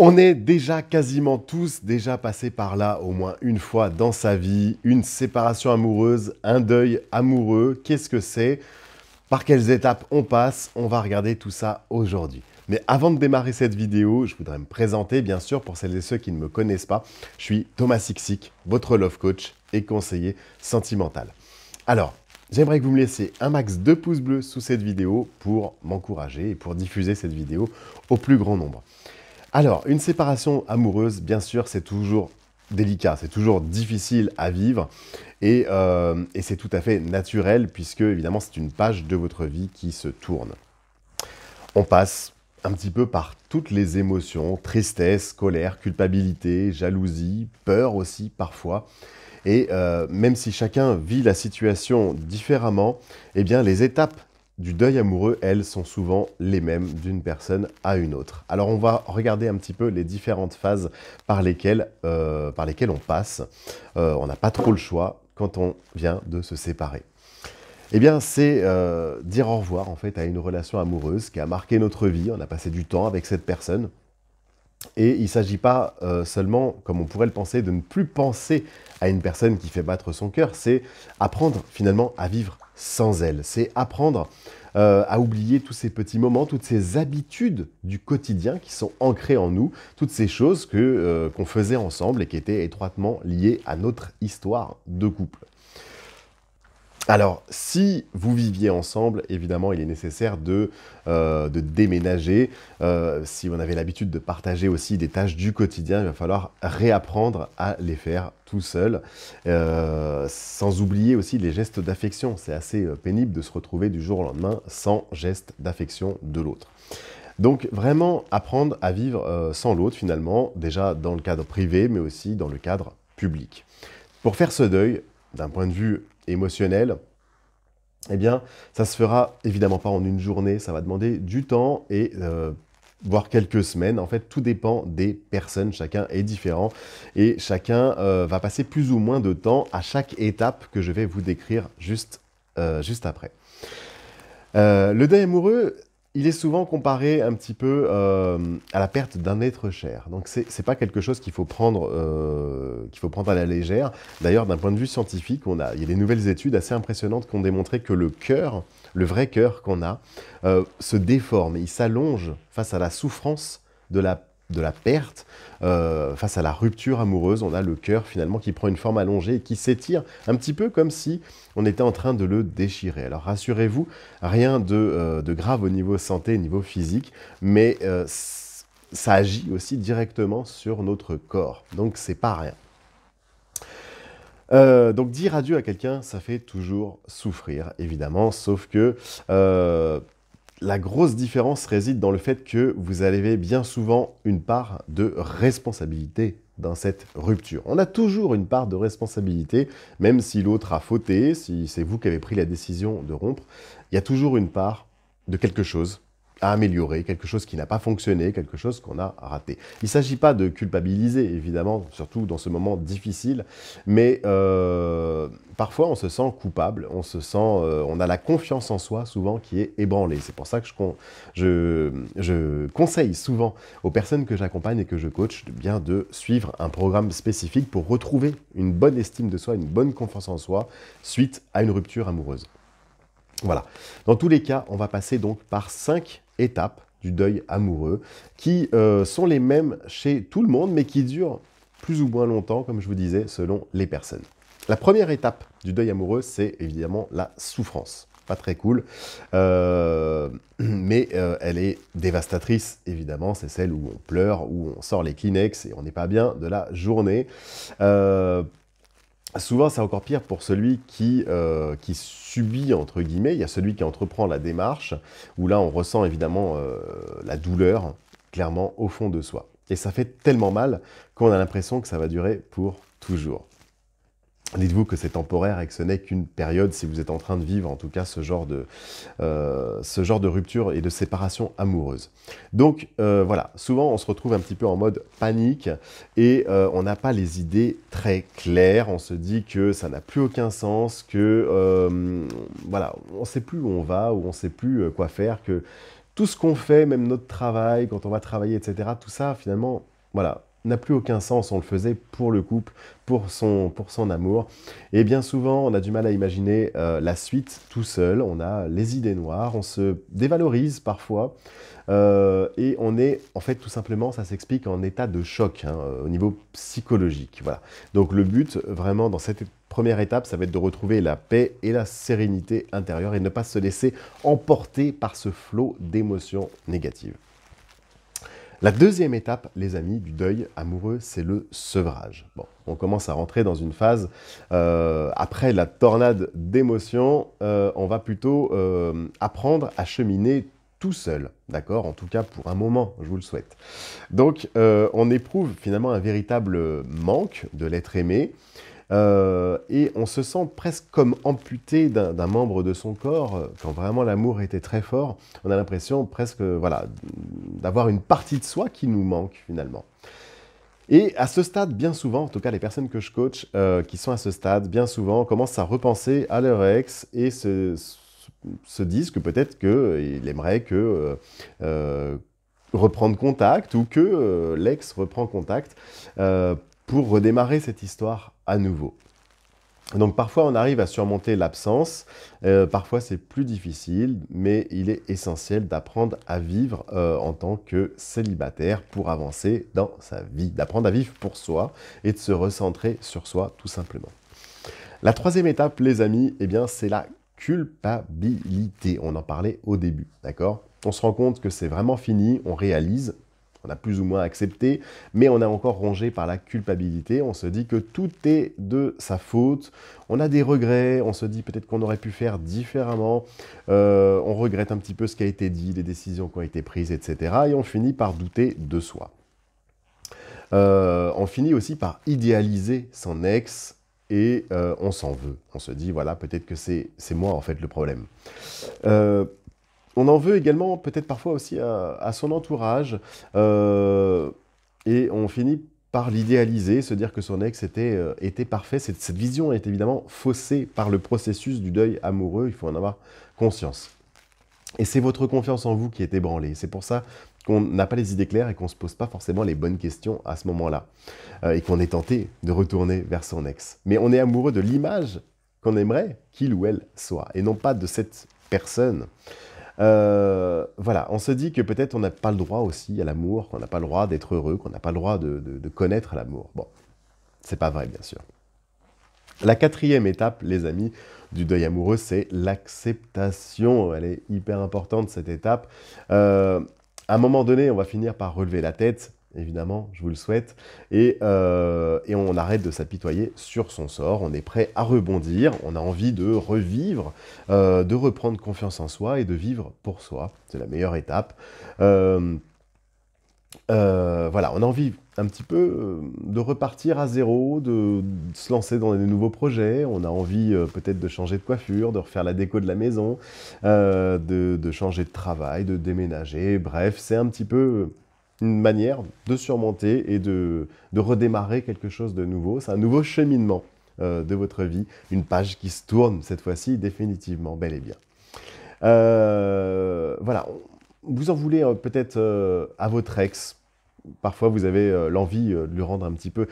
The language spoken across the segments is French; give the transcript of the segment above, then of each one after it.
On est déjà quasiment tous déjà passés par là au moins une fois dans sa vie, une séparation amoureuse, un deuil amoureux, qu'est-ce que c'est? Par quelles étapes on passe? On va regarder tout ça aujourd'hui. Mais avant de démarrer cette vidéo, je voudrais me présenter, bien sûr, pour celles et ceux qui ne me connaissent pas. Je suis Thomas Siksik, votre love coach et conseiller sentimental. Alors, j'aimerais que vous me laissiez un max de pouces bleus sous cette vidéo pour m'encourager et pour diffuser cette vidéo au plus grand nombre. Alors, une séparation amoureuse, bien sûr, c'est toujours délicat, c'est toujours difficile à vivre et c'est tout à fait naturel puisque, évidemment, c'est une page de votre vie qui se tourne. On passe un petit peu par toutes les émotions, tristesse, colère, culpabilité, jalousie, peur aussi parfois. Et même si chacun vit la situation différemment, eh bien, les étapes du deuil amoureux, elles, sont souvent les mêmes d'une personne à une autre. Alors, on va regarder un petit peu les différentes phases par lesquelles on passe. On n'a pas trop le choix quand on vient de se séparer. Eh bien, c'est dire au revoir, en fait, à une relation amoureuse qui a marqué notre vie. On a passé du temps avec cette personne. Et il ne s'agit pas seulement, comme on pourrait le penser, de ne plus penser à une personne qui fait battre son cœur, c'est apprendre finalement à vivre sans elle. C'est apprendre à oublier tous ces petits moments, toutes ces habitudes du quotidien qui sont ancrées en nous, toutes ces choses qu'on faisait ensemble et qui étaient étroitement liées à notre histoire de couple. Alors, si vous viviez ensemble, évidemment, il est nécessaire de déménager. Si on avait l'habitude de partager aussi des tâches du quotidien, il va falloir réapprendre à les faire tout seul. Sans oublier aussi les gestes d'affection. C'est assez pénible de se retrouver du jour au lendemain sans geste d'affection de l'autre. Donc, vraiment apprendre à vivre sans l'autre, finalement, déjà dans le cadre privé, mais aussi dans le cadre public. Pour faire ce deuil, d'un point de vue émotionnel, eh bien, ça se fera évidemment pas en une journée, ça va demander du temps et voire quelques semaines. En fait, tout dépend des personnes, chacun est différent et chacun va passer plus ou moins de temps à chaque étape que je vais vous décrire juste après. Le deuil amoureux, il est souvent comparé un petit peu à la perte d'un être cher. Donc, c'est pas quelque chose qu'il faut prendre à la légère. D'ailleurs, d'un point de vue scientifique, il y a des nouvelles études assez impressionnantes qui ont démontré que le cœur, le vrai cœur qu'on a, se déforme. Il s'allonge face à la souffrance de la perte, face à la rupture amoureuse. On a le cœur finalement qui prend une forme allongée et qui s'étire un petit peu comme si on était en train de le déchirer. Alors rassurez-vous, rien de grave au niveau santé, niveau physique, mais ça agit aussi directement sur notre corps, donc c'est pas rien. Donc dire adieu à quelqu'un, ça fait toujours souffrir, évidemment, sauf que la grosse différence réside dans le fait que vous avez bien souvent une part de responsabilité dans cette rupture. On a toujours une part de responsabilité, même si l'autre a fauté, si c'est vous qui avez pris la décision de rompre, il y a toujours une part de quelque chose à améliorer, quelque chose qui n'a pas fonctionné, quelque chose qu'on a raté. Il ne s'agit pas de culpabiliser, évidemment, surtout dans ce moment difficile, mais parfois on se sent coupable, on a la confiance en soi souvent qui est ébranlée. C'est pour ça que je conseille souvent aux personnes que j'accompagne et que je coach de suivre un programme spécifique pour retrouver une bonne estime de soi, une bonne confiance en soi suite à une rupture amoureuse. Voilà. Dans tous les cas, on va passer donc par 5 étapes du deuil amoureux qui sont les mêmes chez tout le monde, mais qui durent plus ou moins longtemps, comme je vous disais, selon les personnes. La première étape du deuil amoureux, c'est évidemment la souffrance. Pas très cool, mais elle est dévastatrice, évidemment. C'est celle où on pleure, où on sort les Kleenex et on n'est pas bien de la journée. Souvent, c'est encore pire pour celui qui subit, entre guillemets. Il y a celui qui entreprend la démarche, où là, on ressent évidemment la douleur, clairement, au fond de soi. Et ça fait tellement mal qu'on a l'impression que ça va durer pour toujours. Dites-vous que c'est temporaire et que ce n'est qu'une période si vous êtes en train de vivre, en tout cas, ce genre de rupture et de séparation amoureuse. Donc, voilà, souvent, on se retrouve un petit peu en mode panique et on n'a pas les idées très claires. On se dit que ça n'a plus aucun sens, que, voilà, on ne sait plus où on va, ou on ne sait plus quoi faire, que tout ce qu'on fait, même notre travail, quand on va travailler, etc., tout ça, finalement, voilà, n'a plus aucun sens. On le faisait pour le couple, pour son amour. Et bien souvent, on a du mal à imaginer la suite tout seul. On a les idées noires, on se dévalorise parfois. Et on est, en fait, tout simplement, ça s'explique en état de choc, hein, au niveau psychologique. Voilà. Donc le but, vraiment, dans cette première étape, ça va être de retrouver la paix et la sérénité intérieure et ne pas se laisser emporter par ce flot d'émotions négatives. La deuxième étape, les amis, du deuil amoureux, c'est le sevrage. Bon, on commence à rentrer dans une phase, après la tornade d'émotions, on va plutôt apprendre à cheminer tout seul, d'accord? En tout cas, pour un moment, je vous le souhaite. Donc, on éprouve finalement un véritable manque de l'être aimé, et on se sent presque comme amputé d'un membre de son corps. Quand vraiment l'amour était très fort, on a l'impression presque, voilà, d'avoir une partie de soi qui nous manque finalement. Et à ce stade, bien souvent, en tout cas les personnes que je coach qui sont à ce stade, bien souvent commencent à repenser à leur ex et se disent que peut-être qu'il aimerait reprendre contact ou que l'ex reprend contact pour redémarrer cette histoire à nouveau. Donc parfois on arrive à surmonter l'absence, parfois c'est plus difficile, mais il est essentiel d'apprendre à vivre en tant que célibataire pour avancer dans sa vie, d'apprendre à vivre pour soi et de se recentrer sur soi tout simplement. La troisième étape, les amis, eh bien, c'est la culpabilité. On en parlait au début, d'accord? On se rend compte que c'est vraiment fini, on réalise, on a plus ou moins accepté, mais on est encore rongé par la culpabilité. On se dit que tout est de sa faute, on a des regrets, on se dit peut-être qu'on aurait pu faire différemment, on regrette un petit peu ce qui a été dit, les décisions qui ont été prises, etc. Et on finit par douter de soi. On finit aussi par idéaliser son ex, et on s'en veut. On se dit, voilà, peut-être que c'est moi, en fait, le problème. On en veut également, peut-être parfois aussi, à son entourage. Et on finit par l'idéaliser, se dire que son ex était parfait. Cette vision est évidemment faussée par le processus du deuil amoureux. Il faut en avoir conscience. Et c'est votre confiance en vous qui est ébranlée. C'est pour ça qu'on n'a pas les idées claires et qu'on ne se pose pas forcément les bonnes questions à ce moment-là. Et qu'on est tenté de retourner vers son ex. Mais on est amoureux de l'image qu'on aimerait qu'il ou elle soit, et non pas de cette personne. Voilà, on se dit que peut-être on n'a pas le droit aussi à l'amour, qu'on n'a pas le droit d'être heureux, qu'on n'a pas le droit de connaître l'amour. Bon, c'est pas vrai, bien sûr. La quatrième étape, les amis, du deuil amoureux, c'est l'acceptation. Elle est hyper importante, cette étape. À un moment donné, on va finir par relever la tête, évidemment, je vous le souhaite, et on arrête de s'apitoyer sur son sort. On est prêt à rebondir, on a envie de revivre, de reprendre confiance en soi et de vivre pour soi. C'est la meilleure étape. Voilà, on a envie un petit peu de repartir à zéro, de se lancer dans des nouveaux projets. On a envie peut-être de changer de coiffure, de refaire la déco de la maison, de changer de travail, de déménager. Bref, c'est un petit peu une manière de surmonter et de redémarrer quelque chose de nouveau. C'est un nouveau cheminement de votre vie, une page qui se tourne cette fois-ci définitivement, bel et bien. Voilà, vous en voulez peut-être à votre ex. Parfois, vous avez l'envie de lui rendre un petit peu...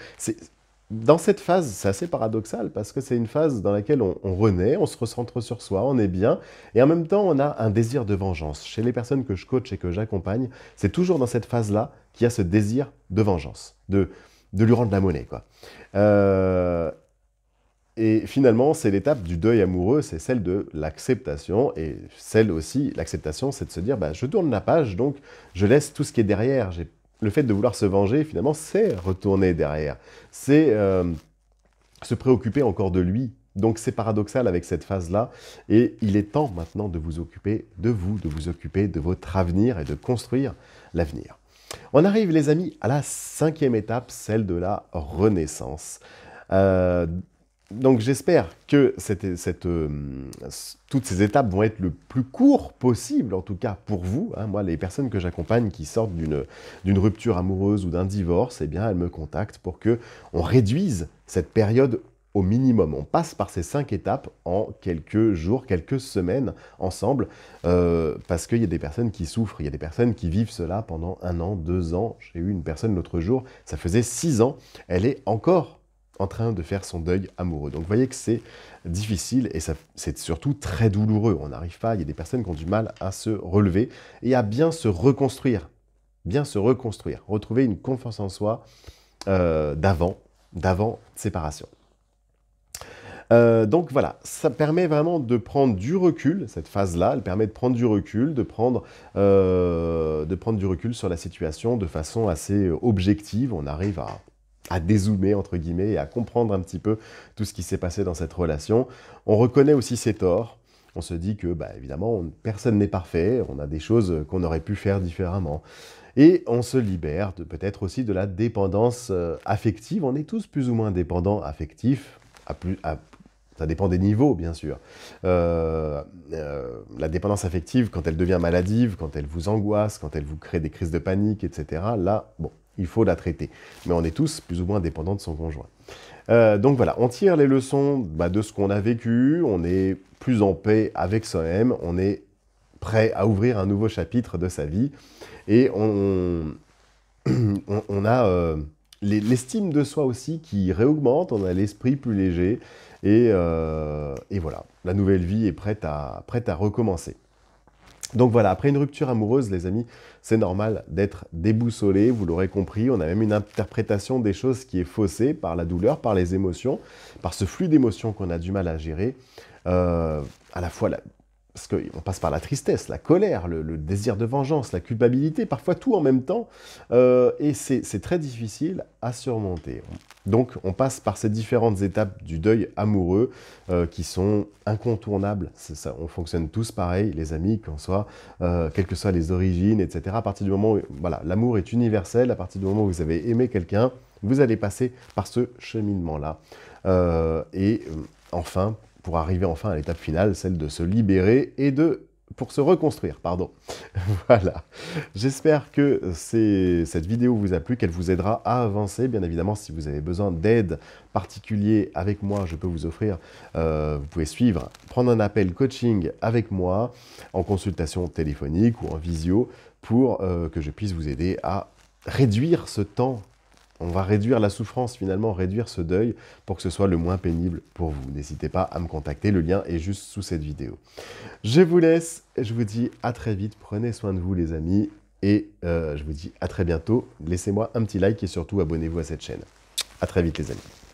Dans cette phase, c'est assez paradoxal parce que c'est une phase dans laquelle on renaît, on se recentre sur soi, on est bien, et en même temps, on a un désir de vengeance. Chez les personnes que je coach et que j'accompagne, c'est toujours dans cette phase-là qu'il y a ce désir de vengeance, de lui rendre la monnaie, quoi. Et finalement, c'est l'étape du deuil amoureux, c'est celle de l'acceptation. Et celle aussi, l'acceptation, c'est de se dire, bah, je tourne la page, donc je laisse tout ce qui est derrière. Le fait de vouloir se venger, finalement, c'est retourner derrière. C'est se préoccuper encore de lui. Donc c'est paradoxal avec cette phase-là. Et il est temps maintenant de vous occuper de vous, de vous occuper de votre avenir et de construire l'avenir. On arrive, les amis, à la cinquième étape, celle de la renaissance. Donc j'espère que toutes ces étapes vont être le plus court possible, en tout cas pour vous. Hein. Moi, les personnes que j'accompagne qui sortent d'une rupture amoureuse ou d'un divorce, eh bien, elles me contactent pour qu'on réduise cette période au minimum. On passe par ces 5 étapes en quelques jours, quelques semaines ensemble, parce qu'il y a des personnes qui souffrent, il y a des personnes qui vivent cela pendant 1 an, 2 ans. J'ai eu une personne l'autre jour, ça faisait 6 ans, elle est encore en train de faire son deuil amoureux. Donc vous voyez que c'est difficile et c'est surtout très douloureux. On n'arrive pas, il y a des personnes qui ont du mal à se relever et à bien se reconstruire. Bien se reconstruire, retrouver une confiance en soi d'avant séparation. Donc voilà, ça permet vraiment de prendre du recul, cette phase-là, elle permet de prendre du recul, de prendre du recul sur la situation de façon assez objective. On arrive à dézoomer, entre guillemets, et à comprendre un petit peu tout ce qui s'est passé dans cette relation. On reconnaît aussi ses torts. On se dit que, bah, évidemment, personne n'est parfait, on a des choses qu'on aurait pu faire différemment. Et on se libère peut-être aussi de la dépendance affective. On est tous plus ou moins dépendants affectifs, ça dépend des niveaux, bien sûr. La dépendance affective, quand elle devient maladive, quand elle vous angoisse, quand elle vous crée des crises de panique, etc., là, bon, il faut la traiter. Mais on est tous plus ou moins dépendants de son conjoint. Donc voilà, on tire les leçons de ce qu'on a vécu, on est plus en paix avec soi-même, on est prêt à ouvrir un nouveau chapitre de sa vie et on a l'estime de soi aussi qui réaugmente, on a l'esprit plus léger et voilà, la nouvelle vie est prête à recommencer. Donc voilà, après une rupture amoureuse, les amis, c'est normal d'être déboussolé, vous l'aurez compris, on a même une interprétation des choses qui est faussée par la douleur, par les émotions, par ce flux d'émotions qu'on a du mal à gérer, à la fois parce qu'on passe par la tristesse, la colère, le désir de vengeance, la culpabilité, parfois tout en même temps, et c'est très difficile à surmonter. Donc on passe par ces différentes étapes du deuil amoureux qui sont incontournables. On fonctionne tous pareil, les amis, quelles que soient les origines, etc. À partir du moment où voilà, l'amour est universel, à partir du moment où vous avez aimé quelqu'un, vous allez passer par ce cheminement-là. Enfin, pour arriver enfin à l'étape finale, celle de se libérer et pour se reconstruire, pardon. Voilà. J'espère que cette vidéo vous a plu, qu'elle vous aidera à avancer. Bien évidemment, si vous avez besoin d'aide particulière avec moi, je peux vous offrir, vous pouvez prendre un appel coaching avec moi, en consultation téléphonique ou en visio, pour que je puisse vous aider à réduire ce temps. On va réduire la souffrance finalement, réduire ce deuil pour que ce soit le moins pénible pour vous. N'hésitez pas à me contacter, le lien est juste sous cette vidéo. Je vous laisse, je vous dis à très vite, prenez soin de vous les amis, et je vous dis à très bientôt. Laissez-moi un petit like et surtout abonnez-vous à cette chaîne. À très vite les amis.